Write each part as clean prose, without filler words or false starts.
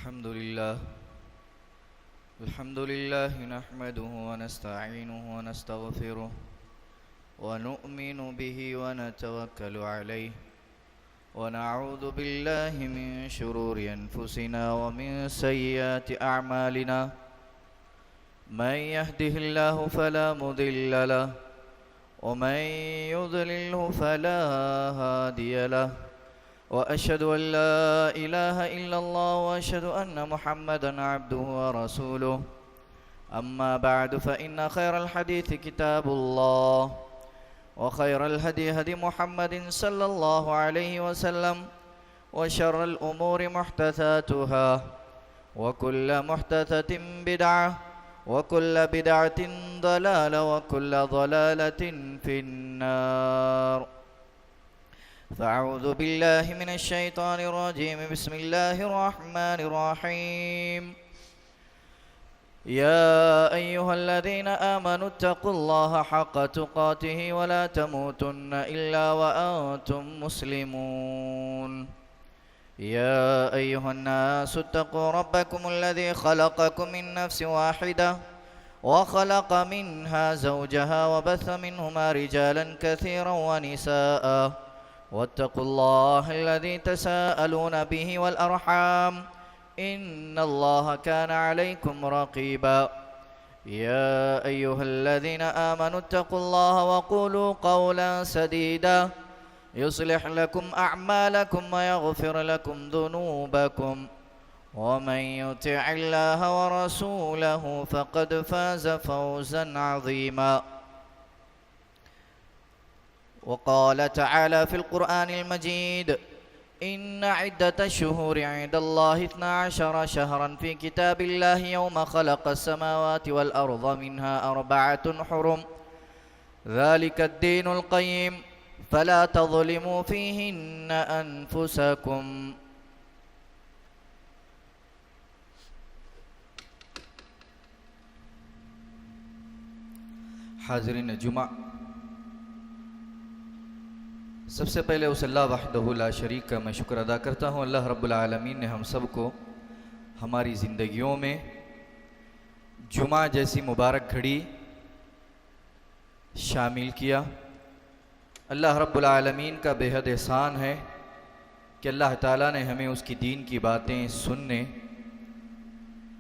अल्हम्दुलिल्लाह नहमदुहु व नस्तईनुहु व नस्तगफिरुह व नु'मिनु बिही व नतवक्कलु अलैहि व नऊज़ु बिल्लाहि मिन शुरूरि अनफुसिना व मिन सय्यिआति अअमालिना मन यहदिहिल्लाहु फला मुदिल्ल लहु व मन युद्लिल्हु फला हादिय लहु व अशहदु अन ला इलाहा इल्लल्लाह व अशहदु अन्ना मुहम्मदन अब्दुहु व रसूलुहु अम्मा बअद फ़इन्न खैरल हदीस किताबुल्लाह व खैरल हदी हदी मुहम्मदिन सल्लल्लाहु अलैहि वसल्लम व शर्रल उमूरि मुहदसातुहा व कुल्लु मुहदसतिन बिदअह व कुल्लु बिदअतिन दलाला व कुल्लु दलालतिन फिन्नार। फ़अऊज़ु बिल्लाहि मिनश शैतानिर रजीम बिस्मिल्लाहिर रहमानिर रहीम या अय्युहल्लज़ीना आमनु इत्तक़ुल्लाहा हक़्क़ तुक़ातिहि व ला तमूतुन्ना इल्ला व अंतुम मुस्लिमून। या अय्युहन्नासु इत्तक़ू रब्बकुमुल्लज़ी ख़लक़कुम मिन नफ़्सिन वाहिदह व ख़लक़ मिन्हा ज़ौजहा व बस्स मिन्हुमा रिजालन कसीरन व निसाअ वत्तक़ुल्लाह अल्लज़ी तसाअलून बिही वल अर्हाम इन्नल्लाह कान अलैकुम रक़ीबा। या अय्युहल्लज़ीना आमनु इत्तक़ुल्लाह व क़ूलू क़ौलन सदीदा युस्लिह लकुम अअमालकुम व यग़फ़िर लकुम ज़ुनूबकुम व मन युतिइल्लाह व रसूलहु फ़क़द फ़ाज़ फ़ौज़न अज़ीमा। वक़ाल तआला फ़िल क़ुरआनिल मजीद इन्न इद्दतश शुहूरि इंदल्लाहि इस्ना अशरा शहरन फ़ी किताबिल्लाहि यौम ख़लक़स समावाति वल अर्ज़ मिन्हा अर्बअतुन हुरुम ज़ालिकद दीनुल क़य्यिम फ़ला तज़लिमू फ़ीहिन्न अनफ़ुसकुम। हाज़िरीन जुमा, सबसे पहले उस अल्लाह वहदहु ला शरीक का मैं शुक्र अदा करता हूँ। अल्लाह रब्बुल आलमीन ने हम सब को हमारी ज़िंदगियों में जुमा जैसी मुबारक घड़ी शामिल किया। अल्लाह रब्बुल आलमीन का बेहद एहसान है कि अल्लाह ताला ने हमें उसकी दीन की बातें सुनने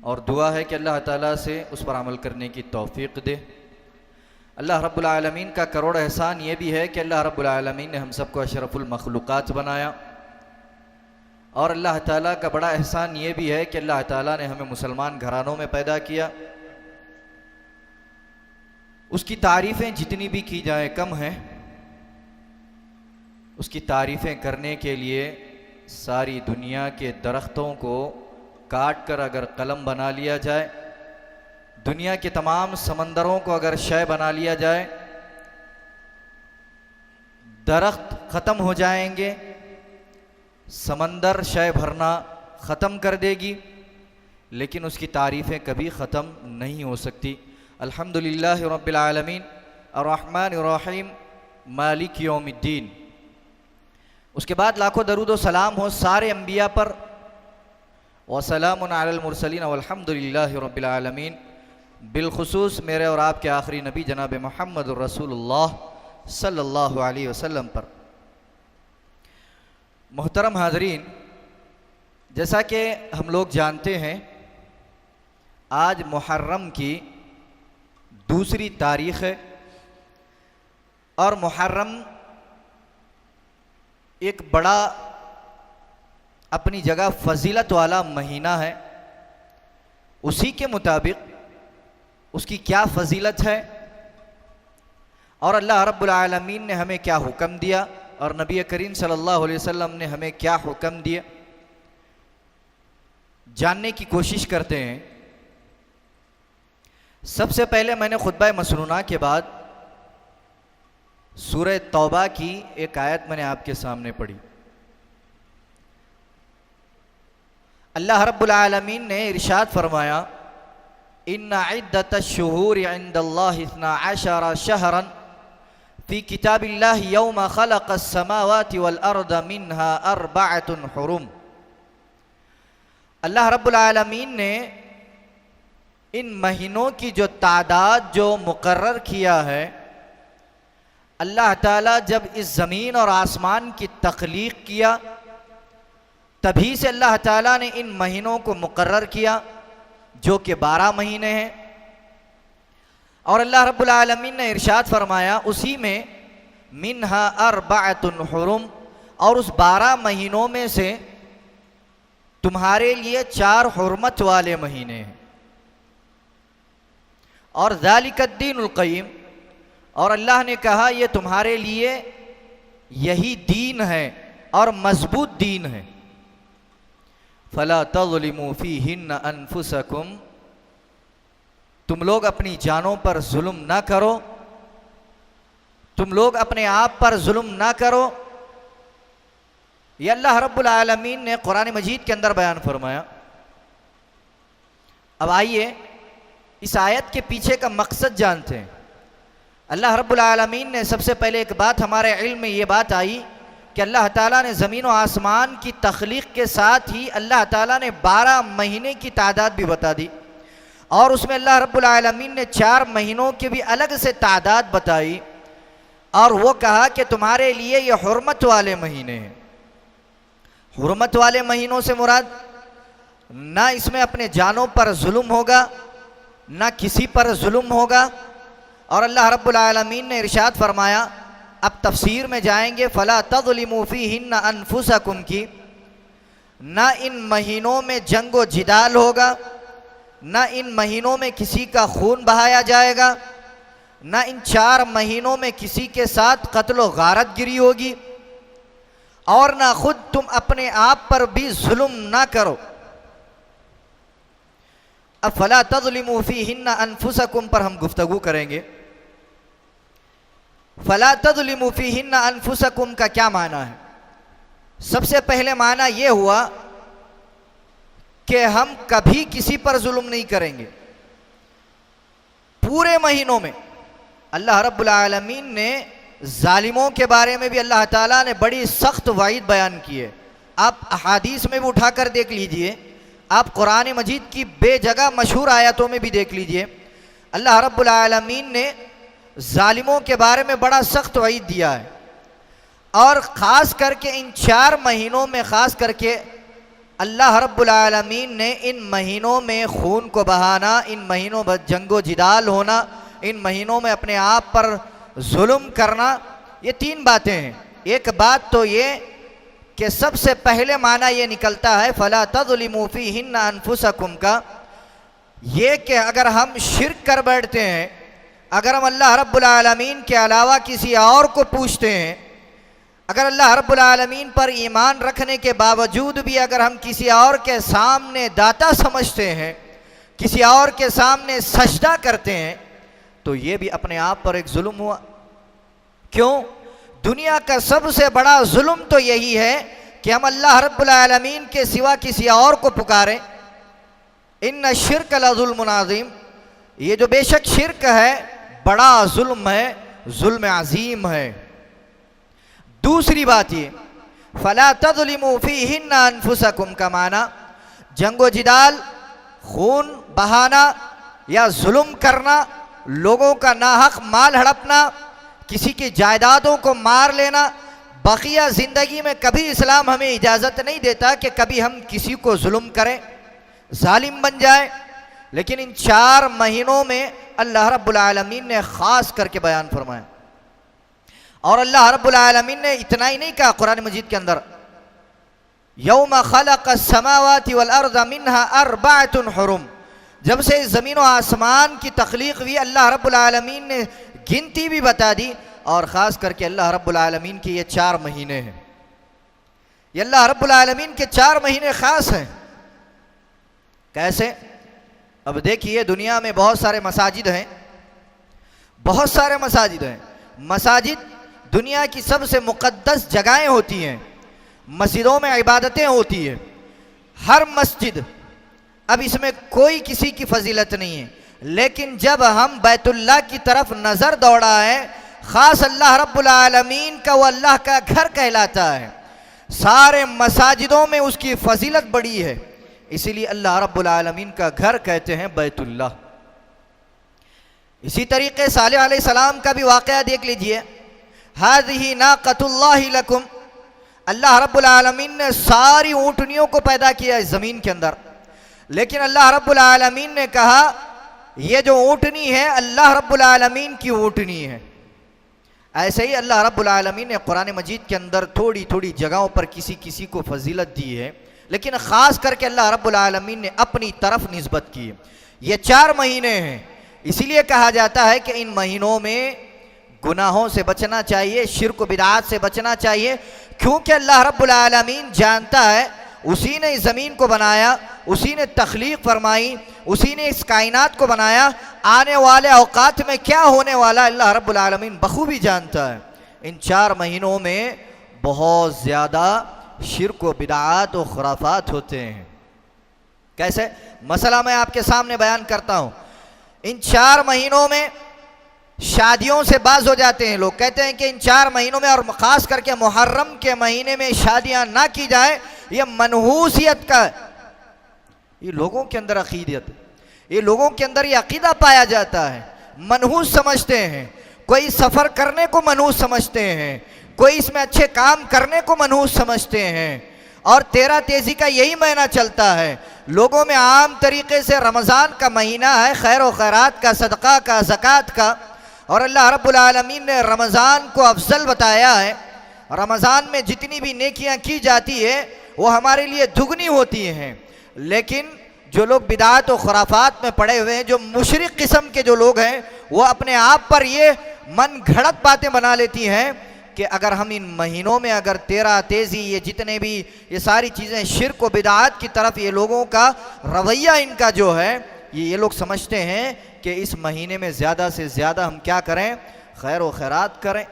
और दुआ है कि अल्लाह ताला से उस पर अमल करने की तौफ़ीक़ दे। अल्लाह रब्बुल आलमीन का करोड़ एहसान ये भी है कि अल्लाह रब्बुल आलमीन ने हम सबको अशरफुल मखलूक़ात बनाया। और अल्लाह ताला का बड़ा एहसान ये भी है कि अल्लाह ताला ने हमें मुसलमान घरानों में पैदा किया। उसकी तारीफ़ें जितनी भी की जाए कम हैं। उसकी तारीफ़ें करने के लिए सारी दुनिया के दरख्तों को काट कर अगर कलम बना लिया जाए, दुनिया के तमाम समंदरों को अगर शय बना लिया जाए, दरख्त ख़त्म हो जाएंगे, समंदर शय भरना ख़त्म कर देगी, लेकिन उसकी तारीफ़ें कभी ख़त्म नहीं हो सकती। अल्हम्दुलिल्लाहि रब्बिल आलमीन अर्रहमानिर रहीम मालिक यौमिद्दीन। उसके बाद लाखों दरूद व सलाम हो सारे अंबिया पर व सलामुन अलल मुरसलीन वल्हम्दुलिल्लाहि रब्बिल आलमीन। बिलखुसूस मेरे और आपके आखिरी नबी जनाब मोहम्मद रसूलुल्लाह सल्लल्लाहु अलैहि वसल्लम पर। मोहतरम हाज़रीन, जैसा कि हम लोग जानते हैं आज मुहर्रम की दूसरी तारीख़ है और मुहर्रम एक बड़ा अपनी जगह फजीलत वाला महीना है। उसी के मुताबिक उसकी क्या फजीलत है और अल्लाह रब्बुल आलमीन ने हमें क्या हुक्म दिया और नबी करीम सल्लल्लाहु अलैहि वसल्लम ने हमें क्या हुक्म दिया, जानने की कोशिश करते हैं। सबसे पहले मैंने खुतबा मसनूना के बाद सूरह तौबा की एक आयत मैंने आपके सामने पढ़ी। अल्लाह रब्बुल आलमीन ने इरशाद फरमाया इन्ना इद्दतश शुहूरि इंदल्लाहि इस्ना अशरा शहरन फ़ी किताबिल्लाहि यौम ख़लक़स समावाति वल अर्ज़ मिन्हा अर्बअतुन हुरुम। अल्लाह रब्बुल आलमीन ने इन महीनों की जो तादाद जो मुकर्रर किया है, अल्लाह ताला जब इस ज़मीन और आसमान की तख्लीक किया तभी से अल्लाह ताला ने इन महीनों को मुकर्रर किया जो कि 12 महीने हैं। और अल्लाह रब्बुल आलमीन ने इरशाद फरमाया उसी में मिन्हा अर्बअतुन हुरुम, और उस 12 महीनों में से तुम्हारे लिए 4 हुर्मत वाले महीने हैं। और ज़ालिकद्दीनुल क़य्यिम, और अल्लाह ने कहा यह तुम्हारे लिए यही दीन है और मजबूत दीन है। फला तज़लिमू फ़ीहिन्ना अनफुसकुम, तुम लोग अपनी जानों पर जुल्म ना करो, तुम लोग अपने आप पर जुल्म ना करो। यह अल्लाह रब्बुल आलमीन ने कुरान मजीद के अंदर बयान फरमाया। अब आइए इस आयत के पीछे का मकसद जानते हैं। अल्लाह रब्बुल आलमीन ने सबसे पहले एक बात हमारे इल्म में ये बात आई कि अल्लाह ताला ने ज़मीन और आसमान की तख्लीक के साथ ही अल्लाह ताला ने 12 महीने की तादाद भी बता दी, और उसमें अल्लाह रब्बुल आलमीन ने 4 महीनों की भी अलग से तादाद बताई, और वो कहा कि तुम्हारे लिए ये हुर्मत वाले महीने हैं। हुर्मत वाले महीनों से मुराद ना इसमें अपने जानों पर जुल्म होगा, ना किसी पर जुल्म होगा। और अल्लाह रब्बुल आलमीन ने इरशाद फरमाया, अब तफसीर में जाएंगे, फ़ला तज़लिमू फ़ीहिन्ना अनफुसकुम की, ना इन महीनों में जंगो जिदाल होगा, ना इन महीनों में किसी का खून बहाया जाएगा, ना इन 4 महीनों में किसी के साथ कत्ल गारत गिरी होगी, और ना खुद तुम अपने आप पर भी जुल्म ना करो। अब फला तज़लिमू फ़ीहिन्ना अनफुसकुम पर हम गुफ्तगू करेंगे। फला तज़लिमू फ़ीहिन्ना अनफुसकुम का क्या माना है? सबसे पहले माना यह हुआ कि हम कभी किसी पर जुल्म नहीं करेंगे। पूरे महीनों में अल्लाह रब्बुल आलमीन ने जालिमों के बारे में भी अल्लाह ताला ने बड़ी सख्त वाइद बयान की है। आप अहादीस में भी उठाकर देख लीजिए, आप कुरान मजीद की बेजगह मशहूर आयतों में भी देख लीजिए, अल्लाह रब्बुल आलमीन ने जालिमों के बारे में बड़ा सख्त वईद दिया है। और ख़ास करके इन 4 महीनों में ख़ास करके अल्लाह रब्बुल आलमीन ने इन महीनों में खून को बहाना, इन महीनों में जंगो जिदाल होना, इन महीनों में अपने आप पर जुल्म करना, ये 3 बातें हैं। एक बात तो ये कि सबसे पहले माना ये निकलता है फला तज़लिमू फ़ीहिन्ना अनफुसकुम का, ये कि अगर हम शिर्क कर बैठते हैं, अगर हम अल्लाह रब्बुल आलमीन के अलावा किसी और को पूछते हैं, अगर अल्लाह रब्बुल आलमीन पर ईमान रखने के बावजूद भी अगर हम किसी और के सामने दाता समझते हैं, किसी और के सामने सजदा करते हैं, तो ये भी अपने आप पर एक जुल्म हुआ। क्यों? दुनिया का सबसे बड़ा जुल्म तो यही है कि हम अल्लाह रब्बुल आलमीन के सिवा किसी और को पुकारें। इन्न शिर्क लज़ुल्मुन अज़ीम, ये जो बेशक शिर्क है बड़ा जुल्म है, जुल्म अजीम है। दूसरी बात ये फला तज़लिमू फ़ीहिन्ना अनफुसकुम का माना जंगो जिदाल, खून बहाना या जुल्म करना, लोगों का नाहक माल हड़पना, किसी की जायदादों को मार लेना। बकिया ज़िंदगी में कभी इस्लाम हमें इजाज़त नहीं देता कि कभी हम किसी को जुल्म करें, जालिम बन जाए। लेकिन इन 4 महीनों में अल्लाह रब्बुल आलमीन ने ख़ास करके बयान फरमाया। और अल्लाह रब्बुल आलमीन ने इतना ही नहीं कहा कुरान मजीद के अंदर, यौम खलक़स समावाति वल अर्ज़ मिन्हा अर्बअतुन हुरुम, जब से ज़मीन और आसमान की तख्लीक हुई अल्लाह रब्बुल आलमीन ने गिनती भी बता दी, और ख़ास करके अल्लाह रब्बुल आलमीन के ये 4 महीने हैं। ये अल्लाह रब्बुल आलमीन के 4 महीने ख़ास हैं। कैसे? अब देखिए, दुनिया में बहुत सारे मसाजिद हैं, बहुत सारे मसाजिद हैं। मसाजिद दुनिया की सबसे मुक़द्दस जगहें होती हैं, मस्जिदों में इबादतें होती हैं। हर मस्जिद, अब इसमें कोई किसी की फजीलत नहीं है, लेकिन जब हम बैतुल्लाह की तरफ नज़र दौड़ाएं, ख़ास अल्लाह रब्बुल आलमीन का वो अल्लाह का घर कहलाता है। सारे मसाजिदों में उसकी फजीलत बड़ी है। इसीलिए अल्लाह रब्बुल आलमीन का घर कहते हैं बैतुल्लाह। इसी तरीके सालेह अलैहिस्सलाम का भी वाक़या देख लीजिए। हाज़िही नाक़तुल्लाहि लकुम, अल्लाह रब्बुल आलमीन ने सारी ऊँटनियों को पैदा किया इस ज़मीन के अंदर, लेकिन अल्लाह रब्बुल आलमीन ने कहा ये जो ऊँटनी है अल्लाह रब्बुल आलमीन की ऊँटनी है। ऐसे ही अल्लाह रब्बुल आलमीन ने कुरान मजीद के अंदर थोड़ी थोड़ी जगहों पर किसी किसी को फजीलत दी है, लेकिन ख़ास करके अल्लाह रब्बुल आलमीन ने अपनी तरफ निस्बत की है। ये 4 महीने हैं, इसीलिए कहा जाता है कि इन महीनों में गुनाहों से बचना चाहिए, शिर्क बिदअत से बचना चाहिए, क्योंकि अल्लाह रब्बुल आलमीन जानता है उसी ने इस ज़मीन को बनाया, उसी ने तख्लीक फरमाई, उसी ने इस कायनात को बनाया। आने वाले औकात में क्या होने वाला अल्लाह रब्बुल आलमीन बखूबी जानता है। इन 4 महीनों में बहुत ज़्यादा शिर्क व बिदअत व खुराफात होते हैं। कैसे? मसला मैं आपके सामने बयान करता हूँ। इन 4 महीनों में शादियों से बाज हो जाते हैं लोग, कहते हैं कि इन 4 महीनों में और ख़ास करके मुहर्रम के महीने में शादियाँ ना की जाए, ये मनहूसियत का, ये लोगों के अंदर अकीदत, ये लोगों के अंदर ये अकीदा पाया जाता है। मनहूस समझते हैं, कोई सफ़र करने को मनहूस समझते हैं, कोई इसमें अच्छे काम करने को मनहूस समझते हैं, और 13 तेज़ी का यही महीना चलता है। लोगों में आम तरीके से रमज़ान का महीना है खैर व खैरात का, सदक़ा का, ज़कात का, और अल्लाह रब्बुल आलमीन ने रमज़ान को अफजल बताया है। रमज़ान में जितनी भी नेकियां की जाती है वो हमारे लिए दुगनी होती हैं। लेकिन जो लोग बिदअत और खुराफात में पड़े हुए हैं, जो मुशरिक किस्म के जो लोग हैं, वो अपने आप पर ये मन घड़त बातें बना लेती हैं कि अगर हम इन महीनों में अगर 13 तेज़ी, ये जितने भी ये सारी चीज़ें शिर्क व बिदअत की तरफ ये लोगों का रवैया इनका जो है, ये लोग समझते हैं कि इस महीने में ज़्यादा से ज़्यादा हम क्या करें, खैर व खैरात करें।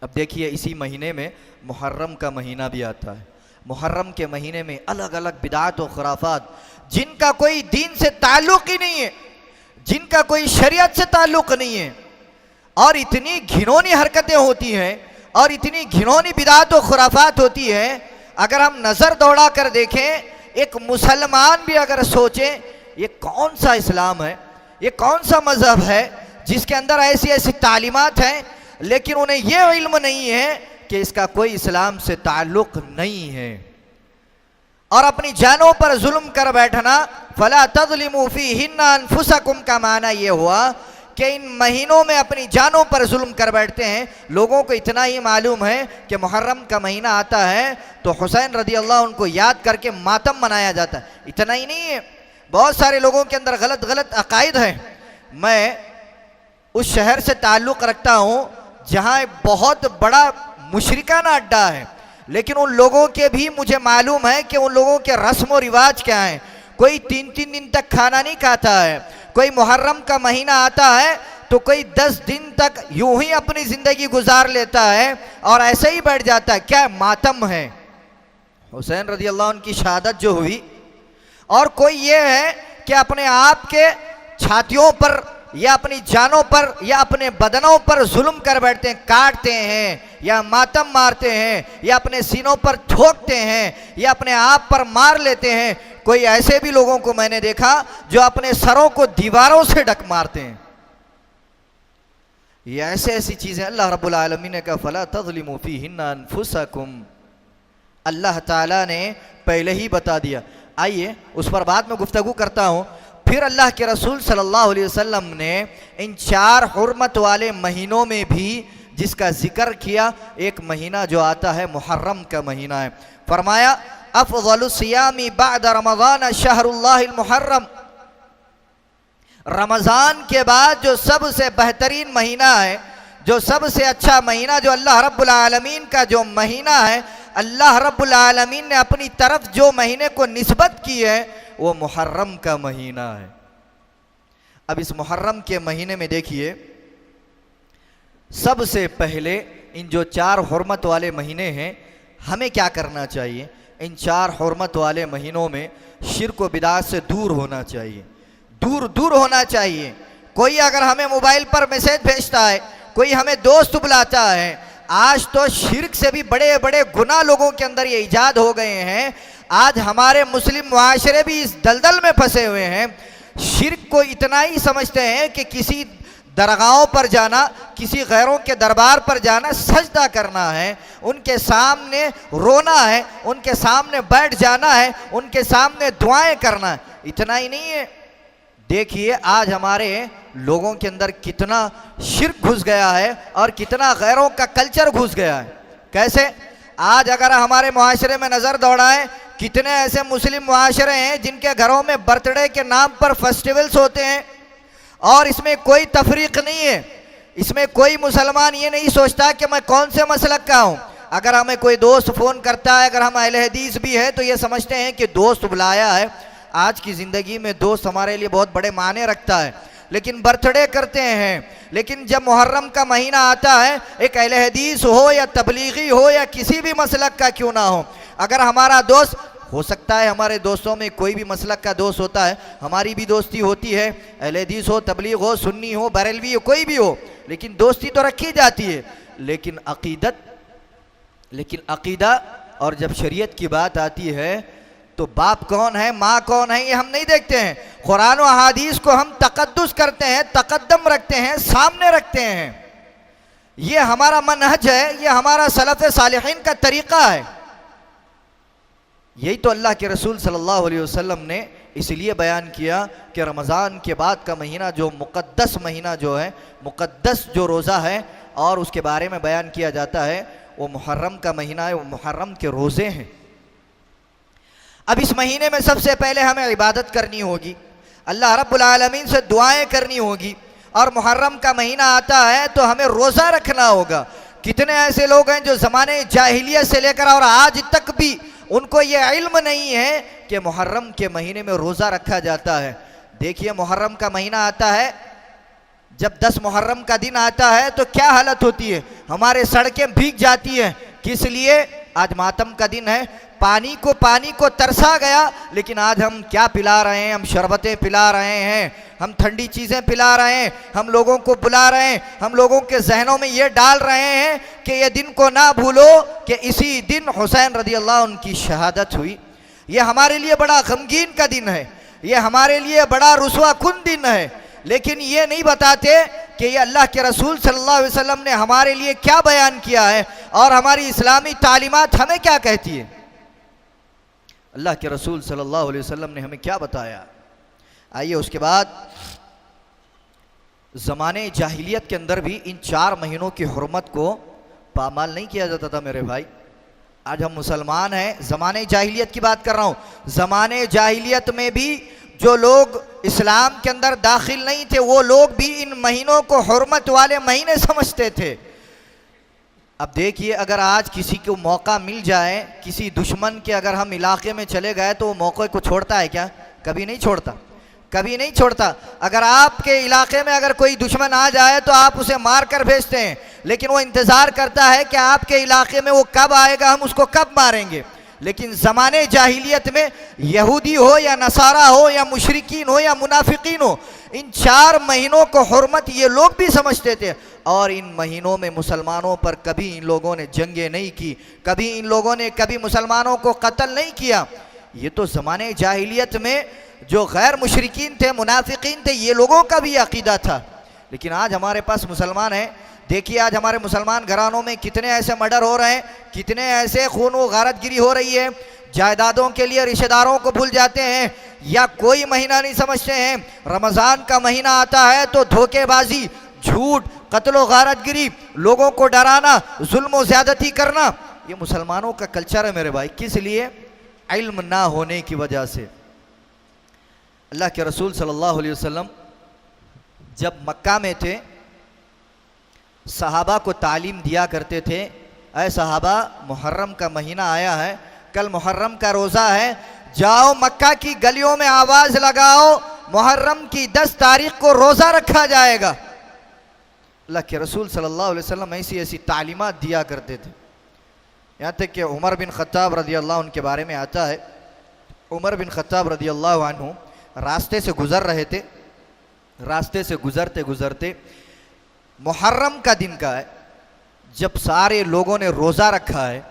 अब देखिए इसी महीने में मुहर्रम का महीना भी आता है। मुहर्रम के महीने में अलग अलग बिदअत व खुराफात, जिनका कोई दीन से ताल्लुक़ ही नहीं है, जिनका कोई शरीयत से ताल्लुक़ नहीं है, और इतनी घिनौनी हरकतें होती हैं और इतनी घिनौनी बिदअत व खुराफात होती है। अगर हम नज़र दौड़ा कर देखें, एक मुसलमान भी अगर सोचे ये कौन सा इस्लाम है, ये कौन सा मज़हब है जिसके अंदर ऐसी ऐसी तालीमात हैं, लेकिन उन्हें यह इल्म नहीं है कि इसका कोई इस्लाम से ताल्लुक़ नहीं है, और अपनी जानों पर जुल्म कर बैठना। फला तज़लिमू फ़ीहिन्ना अनफुसकुम का माना ये हुआ कि इन महीनों में अपनी जानों पर जुल्म कर बैठते हैं। लोगों को इतना ही मालूम है कि मुहर्रम का महीना आता है तो हुसैन रज़ी अल्लाह उनको याद करके मातम मनाया जाता है। इतना ही नहीं है, बहुत सारे लोगों के अंदर गलत गलत अकायद हैं। मैं उस शहर से ताल्लुक़ रखता हूँ जहाँ एक बहुत बड़ा मुशरिकाना अड्डा है, लेकिन उन लोगों के भी मुझे मालूम है कि उन लोगों के रस्म व रिवाज क्या हैं। कोई 3-3 दिन तक खाना नहीं खाता है, कोई मुहर्रम का महीना आता है तो कोई 10 दिन तक यूं ही अपनी ज़िंदगी गुजार लेता है और ऐसे ही बैठ जाता है। क्या मातम है हुसैन रज़ी अल्लाह अन्हु की शहादत जो हुई, और कोई ये है कि अपने आप के छातियों पर या अपनी जानों पर या अपने बदनों पर जुल्म कर बैठते हैं, काटते हैं या मातम मारते हैं या अपने सीनों पर ठोकते हैं या अपने आप पर मार लेते हैं। कोई ऐसे भी लोगों को मैंने देखा जो अपने सरों को दीवारों से ढक मारते हैं। ये ऐसे ऐसी चीज़ें अल्लाह रब्बुल आलमीन ने कहा फला तज़लिमू फ़ीहिन्ना अनफुसकुम, अल्लाह ताला ने पहले ही बता दिया। आइए उस पर बाद में गुफ्तगू करता हूँ। फिर अल्लाह के रसूल सल्लल्लाहु अलैहि वसल्लम ने इन 4 हुर्मत वाले महीनों में भी जिसका जिक्र किया, एक महीना जो आता है मुहर्रम का महीना है। फरमाया अफ़ज़लुस सियामी बअद रमज़ान शहरुल्लाहिल मुहर्रम, रमज़ान के बाद जो सबसे बेहतरीन महीना है, जो सबसे अच्छा महीना, जो अल्लाह रब्बुल आलमीन का जो महीना है, अल्लाह रब्बुल आलमीन ने अपनी तरफ जो महीने को निस्बत की है वो मुहर्रम का महीना है। अब इस मुहर्रम के महीने में देखिए, सबसे पहले इन जो 4 हुर्मत वाले महीने हैं, हमें क्या करना चाहिए? इन 4 हुर्मत वाले महीनों में शिर्क व बिदअत से दूर होना चाहिए, दूर दूर होना चाहिए। कोई अगर हमें मोबाइल पर मैसेज भेजता है, कोई हमें दोस्त बुलाता है, आज तो शिर्क से भी बड़े बड़े गुनाह लोगों के अंदर ये ईजाद हो गए हैं। आज हमारे मुस्लिम मुआशरे भी इस दलदल में फंसे हुए हैं। शिर्क को इतना ही समझते हैं कि किसी दरगाहों पर जाना, किसी गैरों के दरबार पर जाना, सजदा करना है, उनके सामने रोना है, उनके सामने बैठ जाना है, उनके सामने दुआएं करना है। इतना ही नहीं है, देखिए आज हमारे लोगों के अंदर कितना शिर्क घुस गया है और कितना गैरों का कल्चर घुस गया है। कैसे? आज अगर हमारे मुआशरे में नज़र दौड़ाएं, कितने ऐसे मुस्लिम मुआशरे हैं जिनके घरों में बर्थडे के नाम पर फेस्टिवल्स होते हैं और इसमें कोई तफरीक नहीं है। इसमें कोई मुसलमान ये नहीं सोचता कि मैं कौन से मसलक का हूँ। अगर हमें कोई दोस्त फ़ोन करता है, अगर हम अहले हदीस भी है, तो ये समझते हैं कि दोस्त बुलाया है। आज की ज़िंदगी में दोस्त हमारे लिए बहुत बड़े मायने रखता है, लेकिन बर्थडे करते हैं। लेकिन जब मुहर्रम का महीना आता है, एक अहले हदीस हो या तबलीगी हो या किसी भी मसलक का क्यों ना हो, अगर हमारा दोस्त, हो सकता है हमारे दोस्तों में कोई भी मसलक का दोस्त होता है, हमारी भी दोस्ती होती है, अहले हदीस हो, तबलीग हो, सुन्नी हो, बरेलवी हो, कोई भी हो, लेकिन दोस्ती तो रखी जाती है। लेकिन अकीदा और जब शरीयत की बात आती है तो बाप कौन है, माँ कौन है, ये हम नहीं देखते हैं। कुरान और अहादीस को हम तकद्दुस करते हैं, तकद्दम रखते हैं, सामने रखते हैं। ये हमारा मनहज है, ये हमारा सलफ़ सालिहीन का तरीक़ा है। यही तो अल्लाह के रसूल सल्लल्लाहु अलैहि वसल्लम ने इसलिए बयान किया कि रमज़ान के बाद का महीना जो मुक़द्दस महीना जो है, मुक़द्दस जो रोज़ा है और उसके बारे में बयान किया जाता है, वो मुहर्रम का महीना है, वो मुहर्रम के रोज़े हैं। अब इस महीने में सबसे पहले हमें इबादत करनी होगी, अल्लाह रब्बुल आलमीन से दुआएं करनी होगी, और मुहर्रम का महीना आता है तो हमें रोज़ा रखना होगा। कितने ऐसे लोग हैं जो ज़माने जाहिलियत से लेकर और आज तक भी उनको ये इल्म नहीं है कि मुहर्रम के महीने में रोज़ा रखा जाता है। देखिए मुहर्रम का महीना आता है, जब 10 मुहर्रम का दिन आता है तो क्या हालत होती है, हमारे सड़कें भीग जाती हैं। किस लिए? आज मातम का दिन है, पानी को तरसा गया, लेकिन आज हम क्या पिला रहे हैं, हम शरबतें पिला रहे हैं, हम ठंडी चीज़ें पिला रहे हैं, हम लोगों को बुला रहे हैं, हम लोगों के जहनों में ये डाल रहे हैं कि ये दिन को ना भूलो कि इसी दिन हुसैन रज़ी अल्लाह उनकी शहादत हुई। ये हमारे लिए बड़ा गमगीन का दिन है, ये हमारे लिए बड़ा रुसवा कुन दिन है। लेकिन ये नहीं बताते कि ये अल्लाह के रसूल सल्लल्लाहु अलैहि वसल्लम ने हमारे लिए क्या बयान किया है और हमारी इस्लामी तालीमात हमें क्या कहती है। अल्लाह के रसूल सल्लल्लाहु अलैहि वसल्लम ने हमें क्या बताया। आइए उसके बाद, ज़माने जाहिलियत के अंदर भी इन 4 महीनों की हुर्मत को पामाल नहीं किया जाता था मेरे भाई। आज हम मुसलमान हैं, ज़माने जाहिलियत की बात कर रहा हूँ। ज़माने जाहिलियत में भी जो लोग इस्लाम के अंदर दाखिल नहीं थे, वो लोग भी इन महीनों को हुर्मत वाले महीने समझते थे। अब देखिए, अगर आज किसी को मौका मिल जाए, किसी दुश्मन के अगर हम इलाके में चले गए तो वो मौके को छोड़ता है क्या? कभी नहीं छोड़ता, कभी नहीं छोड़ता। अगर आपके इलाके में अगर कोई दुश्मन आ जाए तो आप उसे मार कर भेजते हैं, लेकिन वो इंतज़ार करता है कि आपके इलाके में वो कब आएगा, हम उसको कब मारेंगे। लेकिन ज़माने जाहिलियत में यहूदी हो या नसारा हो या मुशरिकीन हो या मुनाफिकीन हो, इन 4 महीनों को हुर्मत ये लोग भी समझते थे। और इन महीनों में मुसलमानों पर कभी इन लोगों ने जंगें नहीं की, कभी इन लोगों ने कभी मुसलमानों को कत्ल नहीं किया। ये तो ज़माने जाहिलियत में जो गैर मुशरिकीन थे, मुनाफिकीन थे, ये लोगों का भी अकीदा था। लेकिन आज हमारे पास मुसलमान हैं, देखिए आज हमारे मुसलमान घरानों में कितने ऐसे मर्डर हो रहे हैं, कितने ऐसे खून व गारतगिरी हो रही है। जायदादों के लिए रिश्तेदारों को भूल जाते हैं या कोई महीना नहीं समझते हैं। रमज़ान का महीना आता है तो धोखेबाजी, झूठ, कत्ल व गारतगिरी, लोगों को डराना, जुल्म व ज़्यादती करना, ये मुसलमानों का कल्चर है मेरे भाई। किस लिए? इल्म ना होने की वजह से। अल्लाह के रसूल सल्लल्लाहु अलैहि वसल्लम जब मक्का में थे, सहाबा को तालीम दिया करते थे, ऐ सहाबा, मुहर्रम का महीना आया है, कल मुहर्रम का रोज़ा है, जाओ मक्का की गलियों में आवाज़ लगाओ, मुहर्रम की 10 तारीख को रोज़ा रखा जाएगा। अल्लाह के रसूल सल्लल्लाहु अलैहि वसल्लम ऐसी ऐसी तालीमात दिया करते थे। यहाँ तक कि उमर बिन ख़त्ताब रज़ी अल्लाह उनके बारे में आता है। उमर बिन ख़त्ताब रज़ी अल्लाह अन्हु रास्ते से गुज़र रहे थे, रास्ते से गुज़रते गुज़रते मुहर्रम का दिन का है, जब सारे लोगों ने रोज़ा रखा है,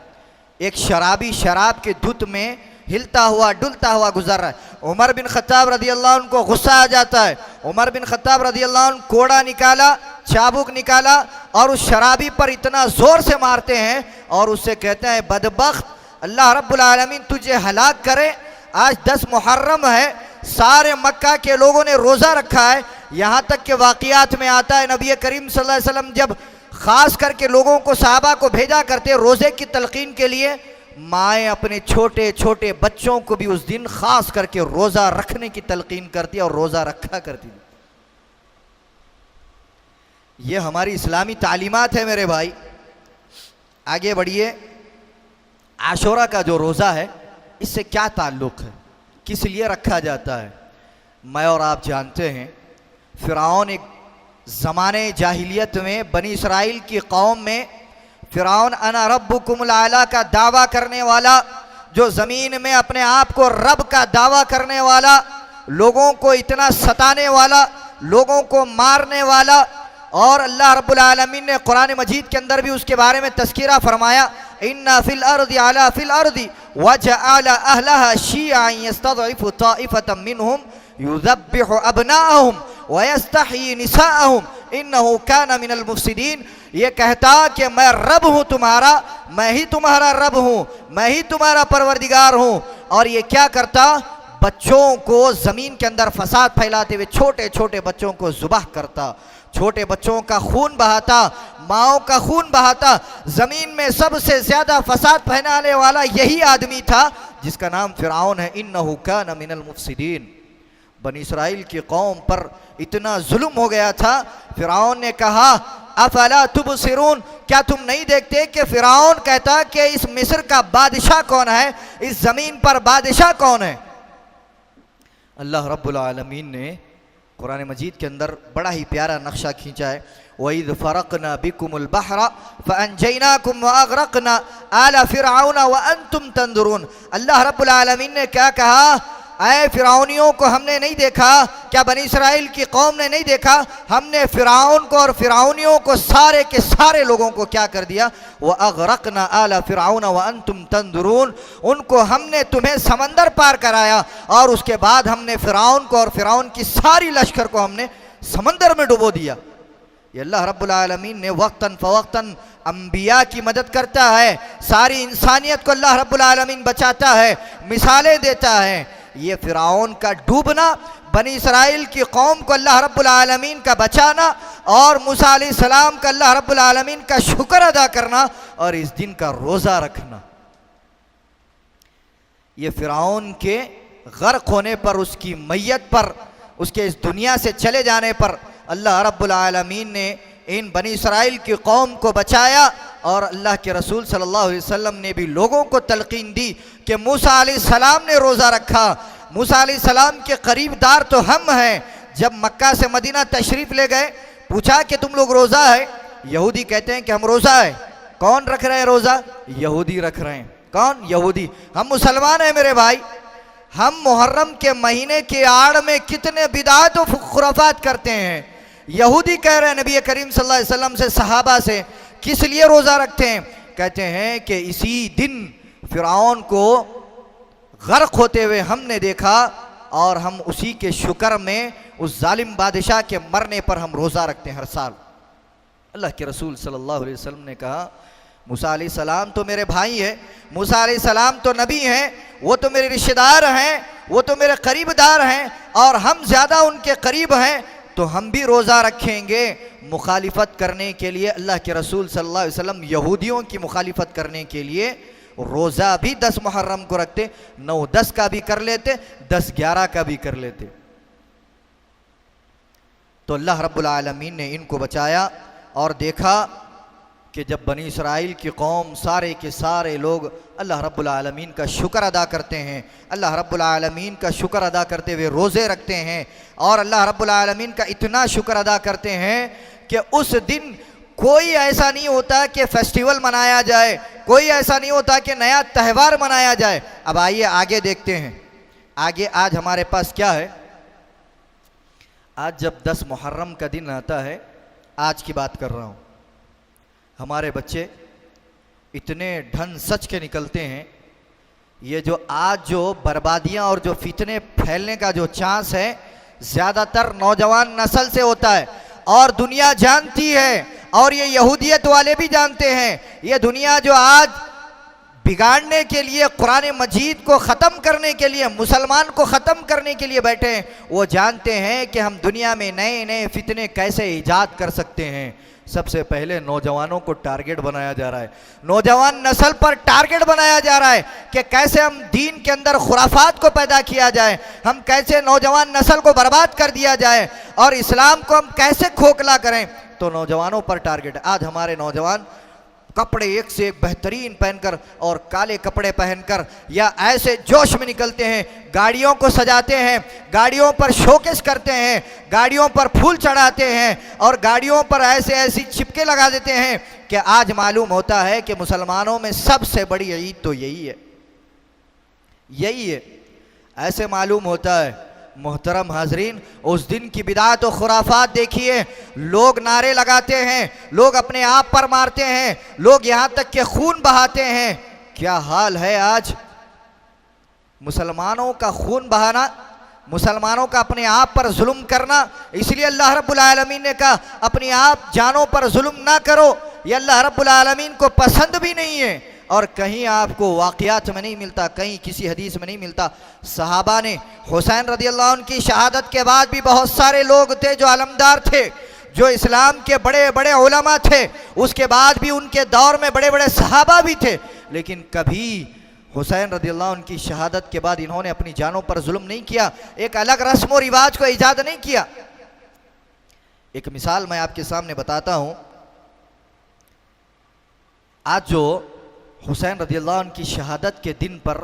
एक शराबी शराब के धुत में हिलता हुआ डुलता हुआ गुजर रहा है। उमर बिन खत्ताब रदी अल्लाह अन्हु को गुस्सा आ जाता है। उमर बिन खत्ताब रदी अल्लाह अन्हु कोड़ा निकाला, चाबुक निकाला और उस शराबी पर इतना जोर से मारते हैं और उससे कहते हैं, बदबख्त, अल्लाह रब्बुल आलमीन तुझे हलाक करे। आज 10 मुहर्रम है, सारे मक्का के लोगों ने रोज़ा रखा है। यहाँ तक के वाक़ियात में आता है नबी करीम सल्लल्लाहु अलैहि वसल्लम जब ख़ास करके लोगों को, सहाबा को भेजा करते रोज़े की तलकीन के लिए, माएँ अपने छोटे छोटे बच्चों को भी उस दिन ख़ास करके रोज़ा रखने की तलकीन करती और रोज़ा रखा करती। ये हमारी इस्लामी तालीमात है मेरे भाई। आगे बढ़िए। आशूरा का जो रोज़ा है इससे क्या ताल्लुक़ है, किस लिए रखा जाता है? मैं और आप जानते हैं फ़िरऔन एक ज़माने जाहिलियत में बनी इसराइल की कौम में फ़िरऔन अना रब्बुकुमुल आला का दावा करने वाला, जो ज़मीन में अपने आप को रब का दावा करने वाला, लोगों को इतना सताने वाला, लोगों को मारने वाला, और अल्लाह रब्बुल आलमीन ने कुरान मजीद के अंदर भी उसके बारे में तज़किरा फरमाया, इन्ना फिल अर्दी अला फिल अर्दी वजअला अहलहा शियअन यस्तज़इफु ताइफतम मिनहुम युज़ब्बिहु अबनाअहुम वयस्तहयी निसाअहुम इन्नहु काना मिनल मुफ़सिदीन। ये कहता कि मैं रब हूँ तुम्हारा, मैं ही तुम्हारा रब हूँ, मैं ही तुम्हारा परवरदिगार हूँ, और ये क्या करता, बच्चों को ज़मीन के अंदर फसाद फैलाते हुए छोटे छोटे बच्चों को ज़ुबाह करता, छोटे बच्चों का खून बहाता, माओं का खून बहाता। ज़मीन में सबसे ज़्यादा फसाद फैलाने वाला यही आदमी था जिसका नाम फ़िरऔन है। इन्नहु काना मिनल मुफ़सिदीन। बनी इसराइल की कौम पर इतना जुल्म हो गया था, फ़िरऔन ने कहा, अफला तुबसिरून, क्या तुम नहीं देखते कि फ़िरऔन कहता कि इस मिस्र का बादशाह कौन है, इस ज़मीन पर बादशाह कौन है? अल्लाह रब्बुल आलमीन ने कुरान मजीद के अंदर बड़ा ही प्यारा नक्शा खींचा है। वइज़ फ़रक़ना बिकुमुल बहरा फ़अनजयनाकुम वअग़रक़ना आला फ़िरऔन वअंतुम तंज़ुरून। अल्लाह रब्बुल आलमीन ने क्या कहा, ऐ फ़िरऔनियों को हमने नहीं देखा, क्या बनी इसराइल की कौम ने नहीं देखा, हमने फ़िरऔन को और फ़िरऔनियों को, सारे के सारे लोगों को क्या कर दिया, वअग़रक़ना आला फ़िरऔन वअंतुम तंज़ुरून, उनको हमने तुम्हें समंदर पार कराया और उसके बाद हमने फ़िरऔन को और फ़िरऔन की सारी लश्कर को हमने समंदर में डुबो दिया। ये अल्लाह रब्बुल आलमीन ने वक्तन फ़वक्तन अंबिया की मदद करता है, सारी इंसानियत को अल्लाह रब्बुल आलमीन बचाता है, मिसालें देता है। ये फ़िरऔन का डूबना, बनी इसराइल की कौम को अल्लाह रब्बुल आलमीन का बचाना और मूसा अलैहिस्सलाम का अल्लाह रब्बुल आलमीन का शुक्र अदा करना और इस दिन का रोज़ा रखना, ये फ़िरऔन के गर्क होने पर, उसकी मैयत पर, उसके इस दुनिया से चले जाने पर अल्लाह रब्बुल आलमीन ने इन बनी इसराइल की कौम को बचाया। और अल्लाह के रसूल सल्लल्लाहु अलैहि वसल्लम ने भी लोगों को तलकीन दी कि मूसा अलैहिस्सलाम ने रोज़ा रखा, मूसा अलैहिस्सलाम के करीबदार तो हम हैं। जब मक्का से मदीना तशरीफ़ ले गए, पूछा कि तुम लोग रोज़ा है? यहूदी कहते हैं कि हम रोज़ा है। कौन रख रहे हैं रोज़ा? यहूदी रख रहे हैं। कौन? यहूदी। हम मुसलमान हैं मेरे भाई। हम मुहर्रम के महीने की आड़ में कितने बिदात और खुराफात करते हैं। यहूदी कह रहे हैं नबी करीम सल्लल्लाहु अलैहि वसल्लम से, सहाबा से, किस लिए रोज़ा रखते हैं? कहते हैं कि इसी दिन फ़िरऔन को गर्क होते हुए हमने देखा और हम उसी के शुक्र में उस जालिम बादशाह के मरने पर हम रोज़ा रखते हैं हर साल। अल्लाह के रसूल सल्लल्लाहु अलैहि वसल्लम ने कहा, मूसा अलैहिस्सलाम तो मेरे भाई हैं, मूसा अलैहिस्सलाम तो नबी हैं, वो तो मेरे रिश्तेदार हैं, वो तो मेरे करीबदार हैं और हम ज़्यादा उनके करीब हैं, तो हम भी रोज़ा रखेंगे मुखालिफत करने के लिए। अल्लाह के रसूल सल्लल्लाहु अलैहि वसल्लम यहूदियों की मुखालिफत करने के लिए रोज़ा भी 10 मुहर्रम को रखते, 9-10 का भी कर लेते, 10-11 का भी कर लेते। तो अल्लाह रब्बुल आलमीन ने इनको बचाया और देखा कि जब बनी इसराइल की कौम, सारे के सारे लोग अल्लाह रब्बुल आलमीन का शुक्र अदा करते हैं, अल्लाह रब्बुल आलमीन का शुक्र अदा करते हुए रोज़े रखते हैं और अल्लाह रब्बुल आलमीन का इतना शुक्र अदा करते हैं कि उस दिन कोई ऐसा नहीं होता कि फेस्टिवल मनाया जाए, कोई ऐसा नहीं होता कि नया त्यौहार मनाया जाए। अब आइए आगे देखते हैं, आगे आज हमारे पास क्या है। आज जब 10 मुहर्रम का दिन आता है, आज की बात कर रहा हूँ, हमारे बच्चे इतने ढन सच के निकलते हैं, ये जो आज जो बर्बादियां और जो फितने फैलने का जो चांस है ज़्यादातर नौजवान नस्ल से होता है, और दुनिया जानती है, और ये यहूदियत वाले भी जानते हैं। ये दुनिया जो आज बिगाड़ने के लिए, कुरान मजीद को ख़त्म करने के लिए, मुसलमान को ख़त्म करने के लिए बैठे हैं, वो जानते हैं कि हम दुनिया में नए नए फितने कैसे ईजाद कर सकते हैं। सबसे पहले नौजवानों को टारगेट बनाया जा रहा है, नौजवान नस्ल पर टारगेट बनाया जा रहा है कि कैसे हम दीन के अंदर खुराफात को पैदा किया जाए, हम कैसे नौजवान नस्ल को बर्बाद कर दिया जाए, और इस्लाम को हम कैसे खोखला करें। तो नौजवानों पर टारगेट। आज हमारे नौजवान कपड़े एक से एक बेहतरीन पहनकर और काले कपड़े पहनकर या ऐसे जोश में निकलते हैं, गाड़ियों को सजाते हैं, गाड़ियों पर शोकेस करते हैं, गाड़ियों पर फूल चढ़ाते हैं, और गाड़ियों पर ऐसे ऐसी चिपके लगा देते हैं कि आज मालूम होता है कि मुसलमानों में सबसे बड़ी ईद तो यही है, यही है। ऐसे मालूम होता है। मोहतरम हाजरीन, उस दिन की बिदात और खुराफात देखिए, लोग नारे लगाते हैं, लोग अपने आप पर मारते हैं, लोग यहाँ तक के खून बहाते हैं। क्या हाल है आज मुसलमानों का खून बहाना, मुसलमानों का अपने आप पर जुल्म करना। इसलिए अल्लाह रब्बुल आलमीन ने कहा अपनी आप जानों पर जुल्म ना करो, ये अल्लाह रब्बुल आलमीन को पसंद भी नहीं है। और कहीं आपको वाक़यात में नहीं मिलता, कहीं किसी हदीस में नहीं मिलता। सहाबा ने हुसैन रज़ियल्लाहु अन्हु की शहादत के बाद भी बहुत सारे लोग थे जो अलमदार थे, जो इस्लाम के बड़े बड़े उलमा थे, उसके बाद भी उनके दौर में बड़े बड़े सहाबा भी थे, लेकिन कभी हुसैन रज़ियल्लाहु अन्हु की शहादत के बाद इन्होंने अपनी जानों पर जुल्म नहीं किया, एक अलग रस्म व रिवाज को ईजाद नहीं किया। एक मिसाल मैं आपके सामने बताता हूँ। आज जो हुसैन रज़ियल्लाहु अन्हु की शहादत के दिन पर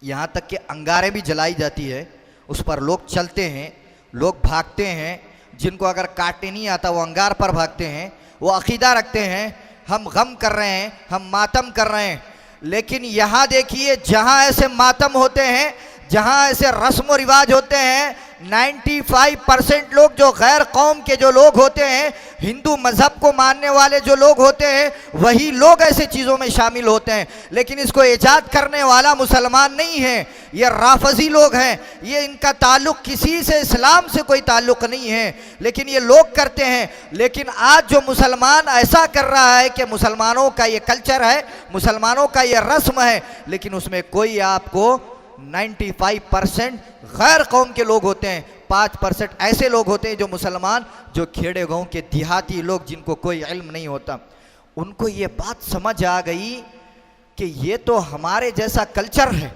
यहाँ तक कि अंगारें भी जलाई जाती है, उस पर लोग चलते हैं, लोग भागते हैं, जिनको अगर काटने नहीं आता वो अंगार पर भागते हैं, वो अकीदा रखते हैं हम गम कर रहे हैं, हम मातम कर रहे हैं। लेकिन यहाँ देखिए, जहाँ ऐसे मातम होते हैं, जहाँ ऐसे रस्म व रिवाज होते हैं, 95% लोग जो गैर कौम के जो लोग होते हैं, हिंदू मज़हब को मानने वाले जो लोग होते हैं, वही लोग ऐसे चीज़ों में शामिल होते हैं। लेकिन इसको ईजाद करने वाला मुसलमान नहीं है, ये राफजी लोग हैं, ये इनका ताल्लुक़ किसी से, इस्लाम से कोई ताल्लुक़ नहीं है, लेकिन ये लोग करते हैं। लेकिन आज जो मुसलमान ऐसा कर रहा है कि मुसलमानों का ये कल्चर है, मुसलमानों का ये रस्म है, लेकिन उसमें कोई आपको 95% गैर कौम के लोग होते हैं, 5% ऐसे लोग होते हैं जो मुसलमान, जो खेड़े गांव के देहाती लोग जिनको कोई इल्म नहीं होता। उनको ये बात समझ आ गई कि ये तो हमारे जैसा कल्चर है,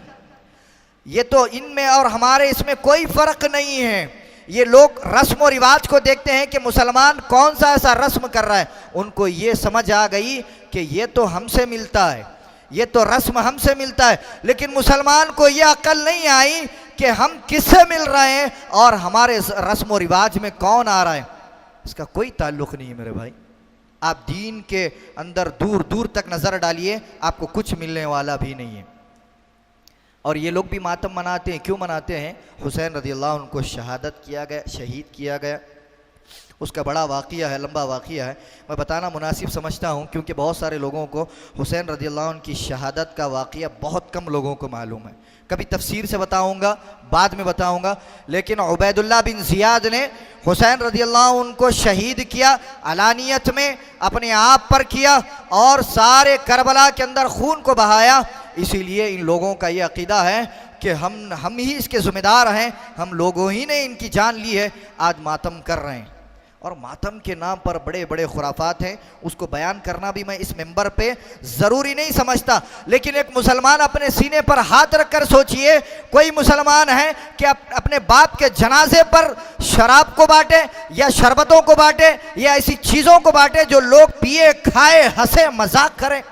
ये तो इनमें और हमारे इसमें कोई फ़र्क नहीं है। ये लोग रस्म व रिवाज को देखते हैं कि मुसलमान कौन सा ऐसा रस्म कर रहा है, उनको ये समझ आ गई कि ये तो हमसे मिलता है, ये तो रस्म हमसे मिलता है। लेकिन मुसलमान को ये अकल नहीं आई कि हम किससे मिल रहे हैं और हमारे रस्म व रिवाज में कौन आ रहा है, इसका कोई ताल्लुक़ नहीं है मेरे भाई। आप दीन के अंदर दूर दूर तक नज़र डालिए, आपको कुछ मिलने वाला भी नहीं है। और ये लोग भी मातम मनाते हैं, क्यों मनाते हैं? हुसैन रज़ियल्लाहु अन्हु को शहादत किया गया, शहीद किया गया, उसका बड़ा वाक़िया है, लंबा वाक़िया है, मैं बताना मुनासिब समझता हूँ, क्योंकि बहुत सारे लोगों को हुसैन रज़ियल्लाहु अन्हु की शहादत का वाक़िया बहुत कम लोगों को मालूम है। कभी तफसीर से बताऊँगा, बाद में बताऊँगा। लेकिन उबैदुल्लाह बिन ज़ियाद ने हुसैन रज़ियल्लाहु अन्हु को शहीद किया, अलानियत में अपने आप पर किया, और सारे करबला के अंदर खून को बहाया। इसीलिए इन लोगों का ये अक़ीदा है कि हम ही इसके ज़िम्मेदार हैं, हम लोगों ही ने इनकी जान ली है, आज मातम कर रहे हैं। और मातम के नाम पर बड़े बड़े खुराफात हैं, उसको बयान करना भी मैं इस मेंबर पे ज़रूरी नहीं समझता। लेकिन एक मुसलमान अपने सीने पर हाथ रखकर सोचिए, कोई मुसलमान है कि अपने बाप के जनाजे पर शराब को बांटे या शरबतों को बांटे या ऐसी चीज़ों को बांटे जो लोग पिए, खाए, हंसे, मजाक करें।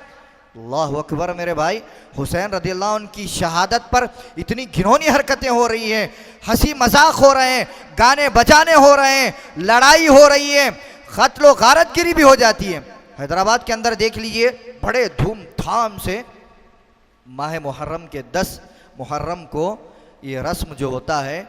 अल्लाहु अकबर मेरे भाई, हुसैन रज़ियल्लाहु अन्हु की शहादत पर इतनी घिनौनी हरकतें हो रही हैं, हंसी मजाक हो रहे हैं, गाने बजाने हो रहे हैं, लड़ाई हो रही है, कत्ल व गारतगिरी भी हो जाती है। हैदराबाद के अंदर देख लीजिए, बड़े धूमधाम से माह मुहर्रम के 10 मुहर्रम को ये रस्म जो होता है,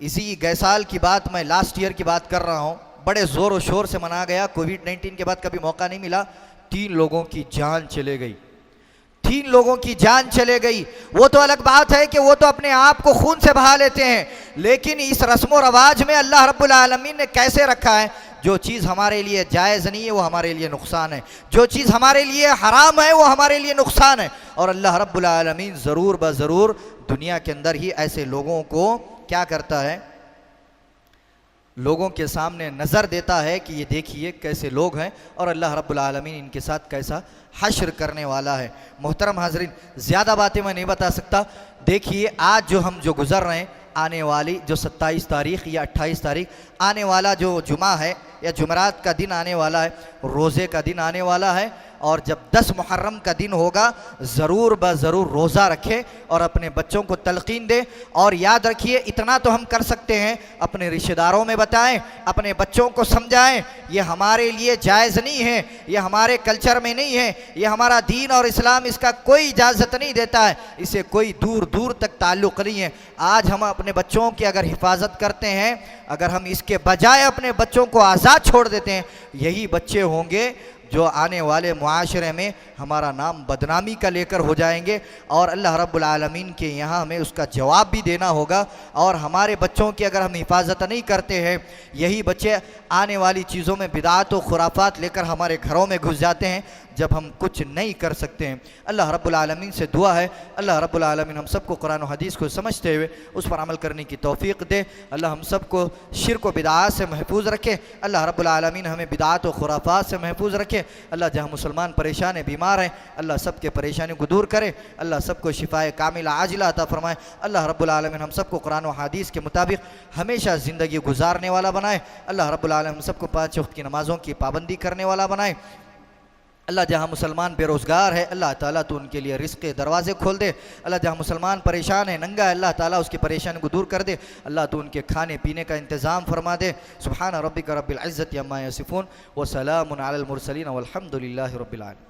इसी गए साल की बात, मैं लास्ट ईयर की बात कर रहा हूँ, बड़े ज़ोर व शोर से मना गया। कोविड-19 के बाद कभी मौका नहीं मिला, 3 लोगों की जान चले गई, 3 लोगों की जान चले गई, वो तो अलग बात है कि वो तो अपने आप को खून से बहा लेते हैं, लेकिन इस रस्म व रवाज में अल्लाह रब्बुल आलमीन ने कैसे रखा है, जो चीज़ हमारे लिए जायज़ नहीं है वो हमारे लिए नुकसान है, जो चीज़ हमारे लिए हराम है वो हमारे लिए नुकसान है। और अल्लाह रब्बुल आलमीन ज़रूर ब ज़रूर दुनिया के अंदर ही ऐसे लोगों को क्या करता है, लोगों के सामने नज़र देता है कि ये देखिए कैसे लोग हैं और अल्लाह रब्बुल आलमीन इनके साथ कैसा हश्र करने वाला है। मोहतरम हाज़रीन, ज़्यादा बातें मैं नहीं बता सकता। देखिए आज जो गुज़र रहे हैं, आने वाली जो 27 तारीख़ या 28 तारीख़ आने वाला जो जुमा है या जुमरात का दिन आने वाला है, रोज़े का दिन आने वाला है, और जब 10 मुहर्रम का दिन होगा ज़रूर ब ज़रूर रोज़ा रखें और अपने बच्चों को तलक़ीन दें। और याद रखिए, इतना तो हम कर सकते हैं, अपने रिश्तेदारों में बताएं, अपने बच्चों को समझाएं, ये हमारे लिए जायज़ नहीं है, ये हमारे कल्चर में नहीं है, ये हमारा दीन और इस्लाम इसका कोई इजाज़त नहीं देता है, इसे कोई दूर दूर तक ताल्लुक़ नहीं है। आज हम अपने बच्चों की अगर हिफाजत करते हैं, अगर हम इसके बजाय अपने बच्चों को आज़ाद छोड़ देते हैं, यही बच्चे होंगे जो आने वाले मुआशरे में हमारा नाम बदनामी का लेकर हो जाएंगे और अल्लाह रब्बुल आलमीन के यहाँ हमें उसका जवाब भी देना होगा। और हमारे बच्चों की अगर हम हिफाजत नहीं करते हैं, यही बच्चे आने वाली चीज़ों में बिदात व खुराफात लेकर हमारे घरों में घुस जाते हैं जब हम कुछ नहीं कर सकते हैं। अल्लाह रब्बुल आलमीन से दुआ है, अल्लाह रब्बुल आलमीन हम सबको कुरान और हदीस को समझते हुए उस पर अमल करने की तौफीक दे। अल्लाह हम सबको शिर्क व बिदात से महफूज रखे। अल्लाह रब्बुल आलमीन हमें बिदात व खुराफात से महफूज रखे। अल्लाह जहाँ मुसलमान परेशान है, बीमार हैं, अल्लाह सबके परेशानी को दूर करे। अल्लाह सबको शिफाए कामिला आजिला अता फरमाए। अल्लाह रब्बुल आलमीन हम सबको कुरान और हदीस के मुताबिक हमेशा ज़िंदगी गुजारने वाला बनाए। अल्लाह रब्बुल आलमीन हम सबको 5 वक्त की नमाज़ों की पाबंदी करने वाला बनाए। अल्लाह जहाँ मुसलमान बेरोज़गार है, अल्लाह ताला तो उनके लिए रिज़्क़ के दरवाज़े खोल दे। अल्लाह जहाँ मुसलमान परेशान है, नंगा है, अल्लाह ताला उसकी परेशानी को दूर कर दे। अल्लाह तो उनके खाने पीने का इंतज़ाम फरमा दे। सुब्हान रब्बिका रब्बिल इज़्ज़ति अम्मा यसिफ़ून व सलामुन अलल मुरसलीन वल्हम्दुलिल्लाहि रब्बिल आलमीन।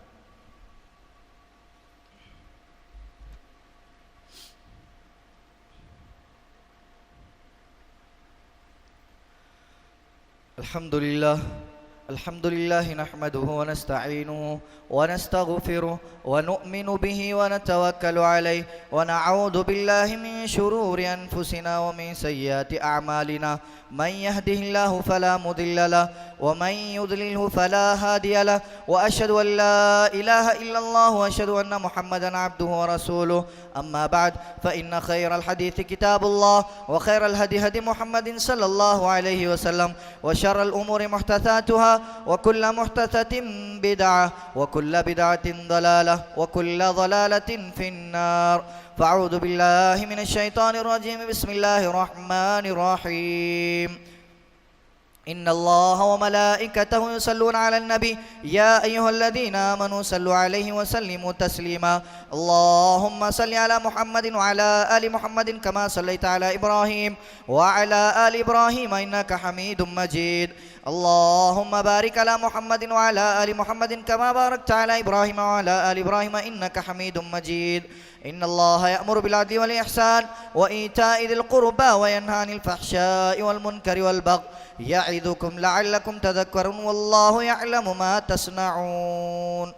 अल्हम्दुलिल्लाह अल्हम्दुलिल्लाह नहमदुहु व नस्तईनुहु व नस्तगफिरुहु व नु'मिनु बिही व नतवक्कलु अलैहि व नअऊदु बिल्लाहि मिन शुरूरि अनफुसिना व मिन सय्यिआति अअमालिना मन यहदिहिल्लाहु फला मुदिल्ल लहु व मन युद्लिलहु फला हादिय लहु व अशहदु अन ला इलाहा इल्लल्लाह व अशहदु अन्न मुहम्मदन अब्दुहु व रसूलुहु। अम्मा बाद फ़इन्न खैरल हदीस किताबुल्लाह व खैरल हदी हदी मुहम्मदिन सल्लल्लाहु अलैहि वसल्लम व शर्रल उमूरि मुहदसातुहा व कुल्लु मुहदसतिन बिदअह व कुल्लु बिदअतिन दलालह व कुल्लु दलालतिन फिन्नार। फ़अऊज़ु बिल्लाहि मिनश शैतानिर रजीम। बिस्मिल्लाहिर रहमानिर रहीम। इन्नल्लाह व मलाइकतहु युसल्लूना अलन नबी या अय्युहल्लज़ीना आमनू सल्लु अलैहि व सल्लिमू तस्लीमा। अल्लाहुम्मा सल्लि अला मुहम्मदिन व अला आलि मुहम्मदिन कमा सल्लैता अला इब्राहीम व अला आलि इब्राहीम इन्नका हमीदुम मजीद। अल्लाहुम्मा बारिक अला मुहम्मदिन व अला आलि मुहम्मदिन कमा बारकता अला इब्राहीम व अला आलि इब्राहीम इन्नका हमीदुम मजीद। इन्नल्लाह यअमुरु बिल अदलि वल इहसान व ईताइ ज़िल क़ुरबा व यनहा अनिल फ़हशाइ वल मुनकरि वल बग़य यअइदुकुम लअल्लकुम तज़क्करून वल्लाहु यअलमु मा तस्नऊन।